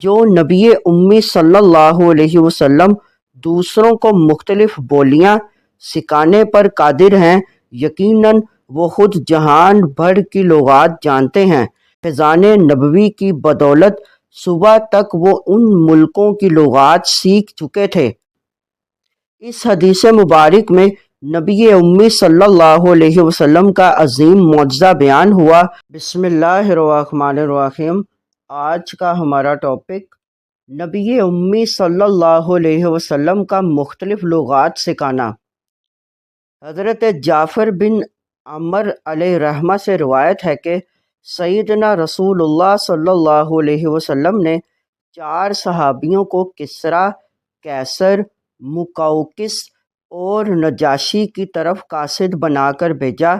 جو نبی امی صلی اللہ علیہ وسلم دوسروں کو مختلف بولیاں سکھانے پر قادر ہیں، یقیناً وہ خود جہان بھر کی لغات جانتے ہیں۔ فیضان نبوی کی بدولت صبح تک وہ ان ملکوں کی لغات سیکھ چکے تھے۔ اس حدیث مبارک میں نبی امی صلی اللہ علیہ وسلم کا عظیم معجزہ بیان ہوا۔ بسم اللہ الرحمن الرحیم۔ آج کا ہمارا ٹاپک نبی امی صلی اللہ علیہ وسلم کا مختلف لغات سکھانا۔ حضرت جعفر بن عمر علیہ رحمہ سے روایت ہے کہ سیدنا رسول اللہ صلی اللہ علیہ وسلم نے 4 صحابیوں کو کسریٰ، قیصر، مقوقس اور نجاشی کی طرف قاصد بنا کر بھیجا۔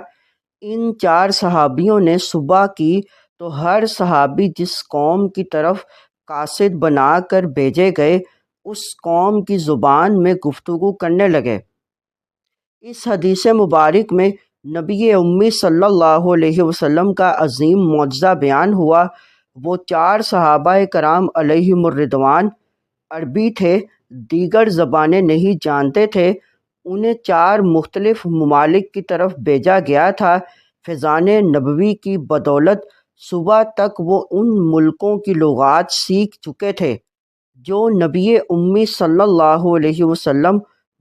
ان 4 صحابیوں نے صبح کی تو ہر صحابی جس قوم کی طرف قاصد بنا کر بھیجے گئے اس قوم کی زبان میں گفتگو کرنے لگے۔ اس حدیث مبارک میں نبی امی صلی اللہ علیہ وسلم کا عظیم معجزہ بیان ہوا۔ وہ 4 صحابہ کرام علیہم الرضوان عربی تھے، دیگر زبانیں نہیں جانتے تھے۔ انہیں 4 مختلف ممالک کی طرف بھیجا گیا تھا۔ فیضان نبوی کی بدولت صبح تک وہ ان ملکوں کی لغات سیکھ چکے تھے جو نبی امی صلی اللہ علیہ وسلم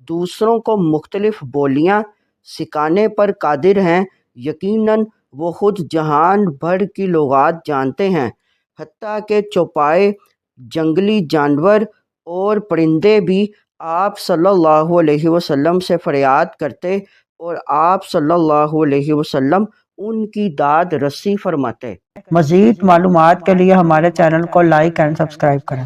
دوسروں کو مختلف بولیاں سکھانے پر قادر ہیں، یقیناً وہ خود جہان بھر کی لغات جانتے ہیں۔ حتیٰ کہ چوپائے، جنگلی جانور اور پرندے بھی آپ صلی اللہ علیہ وسلم سے فریاد کرتے اور آپ صلی اللہ علیہ وسلم ان کی داد رسی فرماتے۔ مزید معلومات کے لیے ہمارے چینل کو لائک اینڈ سبسکرائب کریں۔